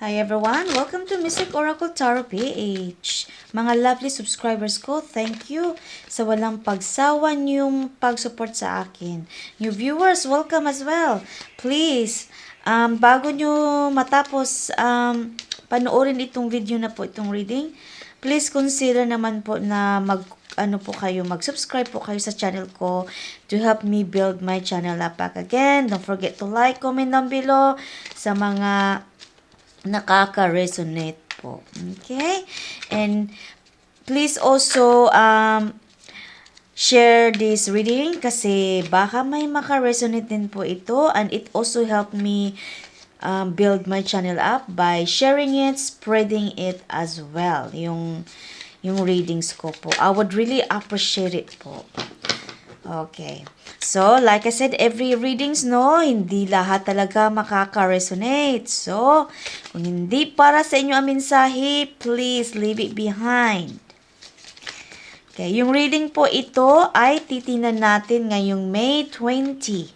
Hi everyone! Welcome to Mystic Oracle Tarot PH. Mga lovely subscribers ko, thank you sa walang pagsawa niyong pag-support sa akin. New viewers, welcome as well. Please, bago nyo matapos panoorin itong video na po, itong reading, please consider naman po na mag-subscribe po kayo sa channel ko to help me build my channel up back again. Don't forget to like, comment down below sa mga nakaka-resonate po. Okay? And please also share this reading kasi baka may maka-resonate din po ito, and it also helped me build my channel up by sharing it, spreading it as well. Yung readings ko po. I would really appreciate it po. Okay. So, like I said, every readings, no, hindi lahat talaga makaka-resonate. So, kung hindi para sa inyo ang mensahe, please leave it behind. Okay, yung reading po ito ay titingnan natin ngayong May 20.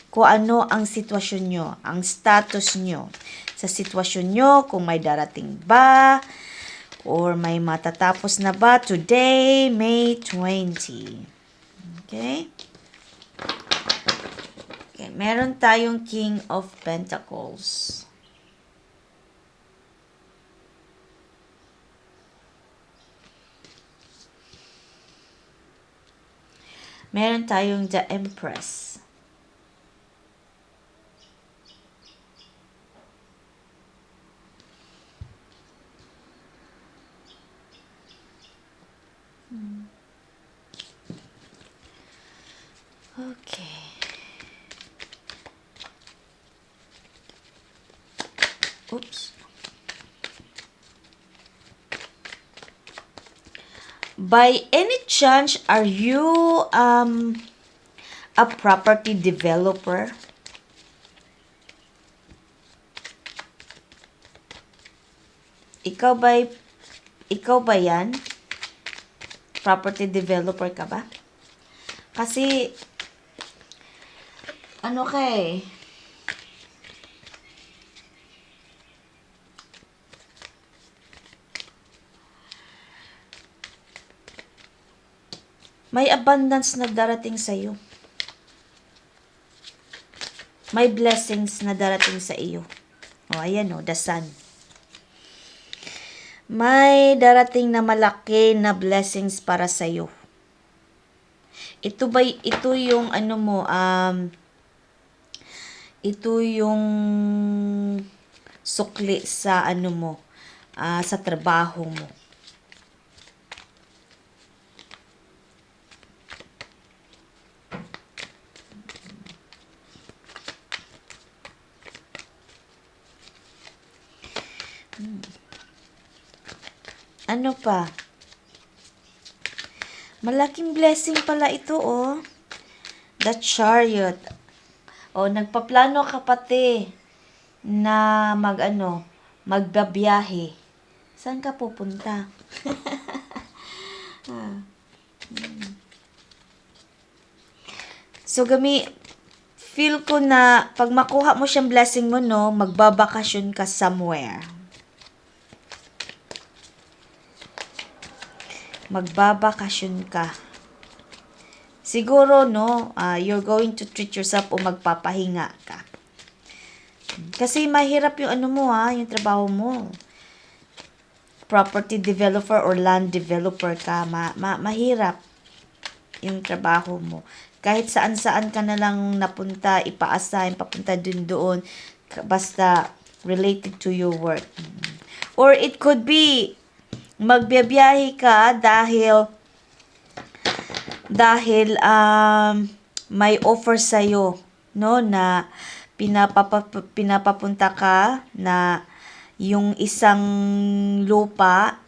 Kung ano ang sitwasyon nyo, ang status nyo. Sa sitwasyon nyo, kung may darating ba, or may matatapos na ba today, May 20. Okay? Okay, meron tayong King of Pentacles. Meron tayong The Empress. Okay. Oops. By any chance, are you a property developer? Ikaw ba yan? Property developer ka ba? Kasi ano ka eh? May abundance na darating sa iyo. May blessings na darating sa iyo. O, ayan o, the sun. May darating na malaki na blessings para sa iyo. Ito yung ano mo, ito yung sukli sa ano mo, sa trabaho mo. Ano pa? Malaking blessing pala ito, oh. The Chariot. Oh, nagpaplano ka pati na magbabiyahe. Saan ka pupunta? So, feel ko na pag makuha mo siyang blessing mo, no, magbabakasyon ka somewhere. Magbabakasyon ka. Siguro, no, you're going to treat yourself o magpapahinga ka. Kasi mahirap yung ano mo, yung trabaho mo. Property developer or land developer ka, mahirap yung trabaho mo. Kahit saan-saan ka na lang napunta, ipa-assign, papunta doon, basta related to your work. Or it could be, magbiyahe ka dahil may offer sa'yo, no, na pinapapunta ka na yung isang lupa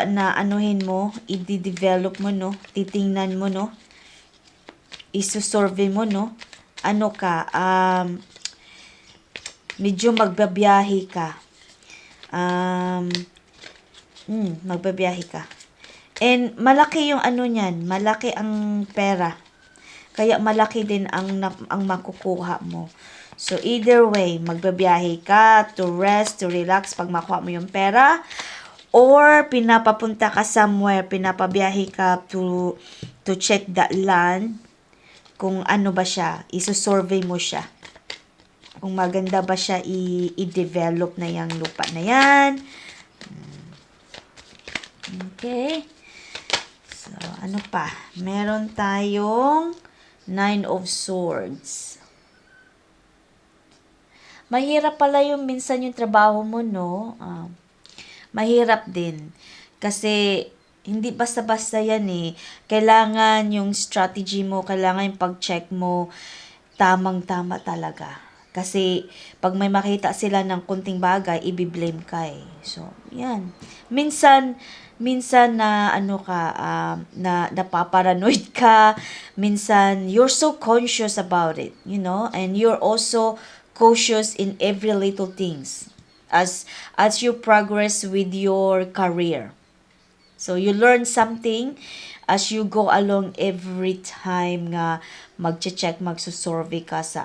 na anuhin mo, i-develop mo, no, titingnan mo, no, isusurvey mo, no, medyo magbabiyahe ka. Magbabiyahe ka. And malaki yung niyan, malaki ang pera. Kaya malaki din ang makukuha mo. So, either way, magbabiyahe ka to rest, to relax pag makuha mo yung pera, or pinapapunta ka somewhere, pinapabiyahe ka to check that land, kung ano ba siya, isusurvey mo siya. Kung maganda ba siya i-develop na yung lupa na yan. Okay. So, ano pa? Meron tayong 9 of Swords. Mahirap pala yung minsan yung trabaho mo, no? Mahirap din. Kasi, hindi basta-basta yan eh. Kailangan yung strategy mo, kailangan yung pag-check mo, tamang-tama talaga. Kasi, pag may makita sila ng kunting bagay, ibiblame ka eh. So, yan. Minsan na na napaparanoid ka, minsan you're so conscious about it, and you're also cautious in every little things as you progress with your career. So you learn something as you go along every time nga magche-check, magsusurvey ka sa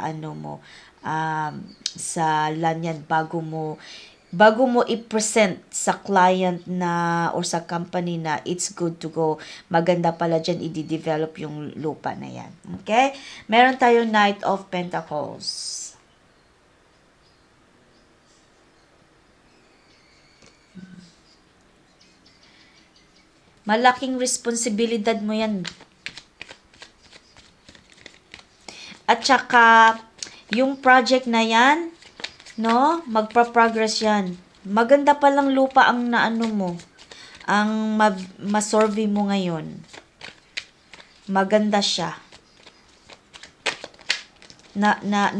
sa lanyan bago mo i-present sa client na or sa company na it's good to go. Maganda pala dyan i-develop yung lupa na yan. Okay? Meron tayong Knight of Pentacles. Malaking responsibilidad mo yan. At saka, yung project na yan, no? Magpa-progress yan. Maganda palang lupa ang naano mo. Ang ma-survey mo ngayon. Maganda siya. Na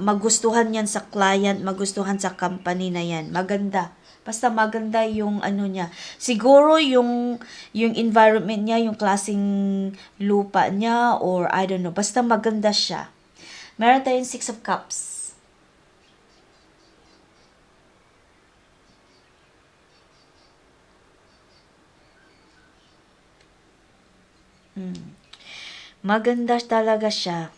magustuhan yan sa client, magustuhan sa company na yan. Maganda. Basta maganda yung niya. Siguro yung environment niya, yung klaseng lupa niya, or I don't know. Basta maganda siya. Meron tayong 6 of Cups. Maganda talaga siya.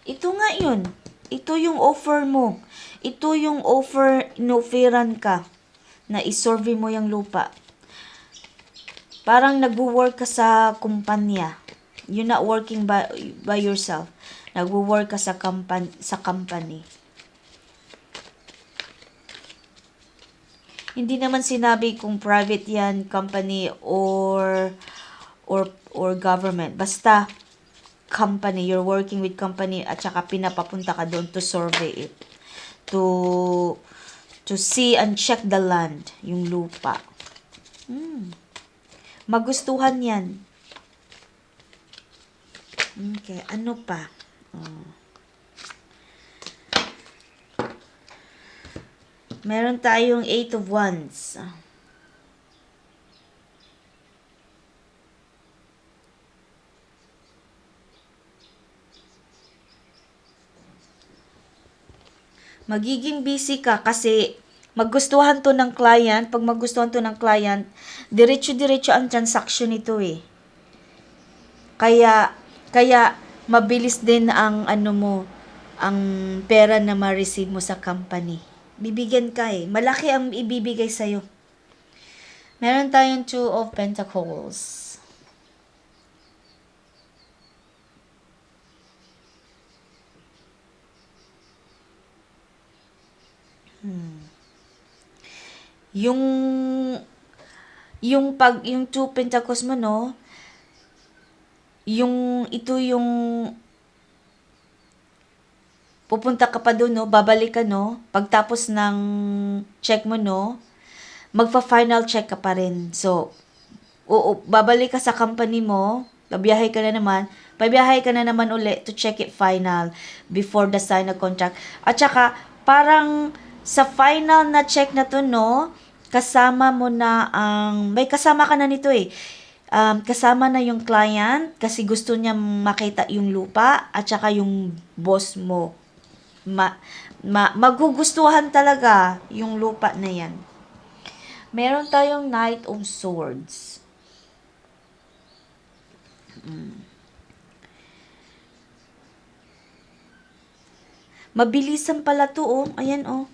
Ito nga yun. Ito yung offer mo. Ito yung in-offeran ka na isurvey mo yung lupa. Parang nagwo-work ka sa kumpanya. You're not working by yourself. Nagwo-work ka sa company. Hindi naman sinabi kung private yan, company, or government. Basta, company, you're working with company, at saka pinapapunta ka doon to survey it. To see and check the land, yung lupa. Magustuhan yan. Okay, ano pa? Meron tayong 8 of Wands. Magiging busy ka kasi magustuhan to ng client. Pag magustuhan to ng client, diretso-diretso ang transaction nito eh. Kaya mabilis din ang ang pera na ma-receive mo sa company. Bibigyan ka eh. Malaki ang ibibigay sa'yo. Meron tayong 2 of Pentacles. Yung 2 Pentacles mo, no? Ito yung pupunta ka pa doon, no? Babalik ka, no? Pagtapos ng check mo, no? Magpa-final check ka pa rin. So, babalik ka sa company mo, pabiyahe ka na naman uli to check it final before the sign of contract. At saka, parang sa final na check na to, no? Kasama mo na may kasama ka na nito eh. Kasama na yung client kasi gusto niya makita yung lupa at saka yung boss mo. Magugustuhan talaga yung lupa na yan. Meron tayong Knight of Swords. Mabilisan pala to, oh. Ayan, oh.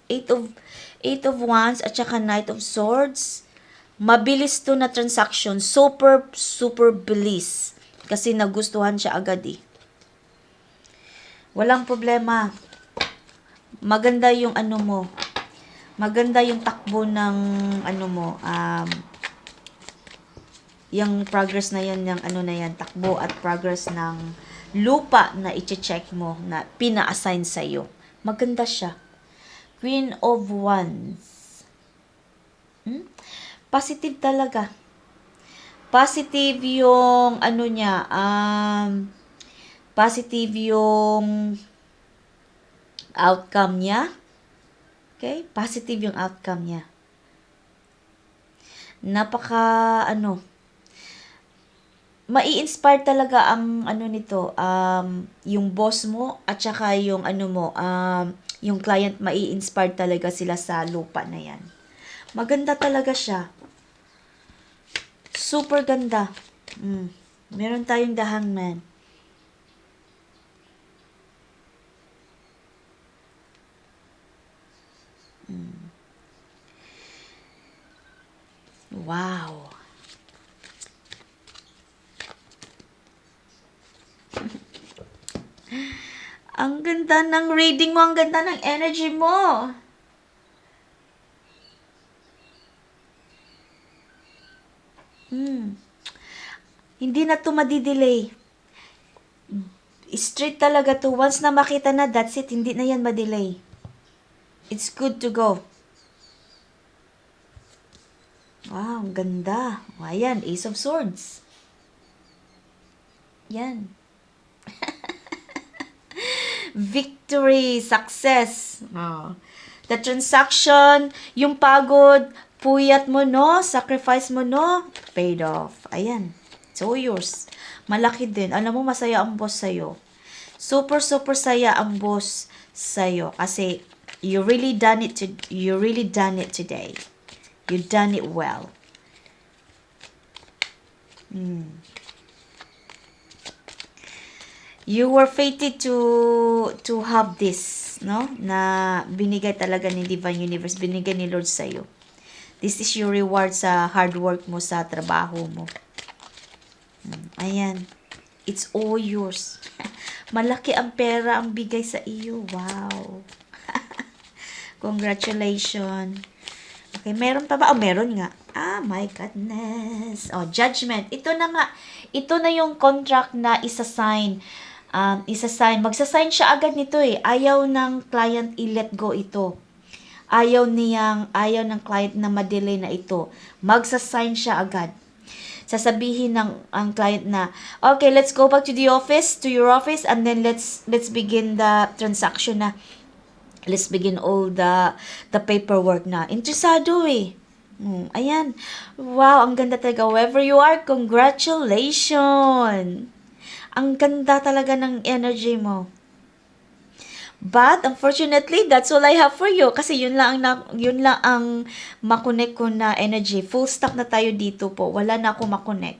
Eight of Wands at saka Knight of Swords. Mabilis to na transaction. Super, super bilis. Kasi nagustuhan siya agad, eh. Walang problema. Maganda yung ano mo. Maganda yung takbo ng ano mo. Yung progress na yan, yung ano na yan, takbo at progress ng lupa na i-check mo na pina-assign sa'yo. Maganda siya. Queen of Wands. Positive talaga. Positive yung ano niya, positive yung outcome niya. Okay? Positive yung outcome niya. Mai-inspire talaga ang ano nito, yung boss mo at saka yung ano mo, yung client, mai-inspire talaga sila sa lupa na yan. Maganda talaga siya. Super ganda. Meron tayong The Hangman. Wow. Ang ganda ng reading mo, ang ganda ng energy mo. Hindi na to madidelay. Straight talaga to. Once na makita na, that's it. Hindi na yan madelay. It's good to go. Wow, ang ganda. Ayan, Ace of Swords. Yan. Victory, success. The transaction, yung pagod, puyat mo, no? Sacrifice mo, no? Paid off. Ayan. It's all yours. Malaki din. Alam mo, masaya ang boss sa'yo. Super, super saya ang boss sa'yo. Kasi, you really done it today. You done it well. You were fated to have this, no? Na binigay talaga ni Divine Universe, binigay ni Lord sa'yo. This is your reward sa hard work mo sa trabaho mo. Ayan. It's all yours. Malaki ang pera ang bigay sa iyo. Wow. Congratulations. Okay, meron pa ba? Meron nga. My goodness. Judgment. Ito na nga. Ito na yung contract na isa-sign. Magsasign siya agad nito eh. Ayaw ng client i-let go ito. Ayaw ng client na ma-delay na ito. Magsasign siya agad. Sasabihin ng ang client na, okay, let's go back to your office, and then let's begin the transaction na. Let's begin all the paperwork na. Interesado eh. Ayan. Wow, ang ganda talaga. Wherever you are, congratulations. Ang ganda talaga ng energy mo. But, unfortunately, that's all I have for you. Kasi yun lang ang makonek ko na energy. Full stop na tayo dito po. Wala na ako makonek.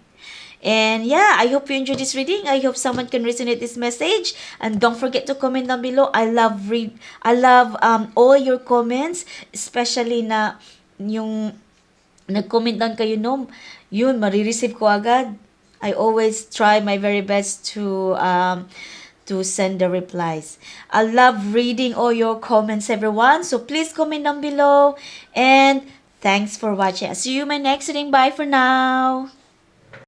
And yeah, I hope you enjoyed this reading. I hope someone can resonate this message. And don't forget to comment down below. I love all your comments, especially na yung nag-comment down kayo, no? Yun, marireceive ko agad. I always try my very best to send the replies. I love reading all your comments, everyone. So please comment down below. And thanks for watching. I'll see you in my next reading. Bye for now.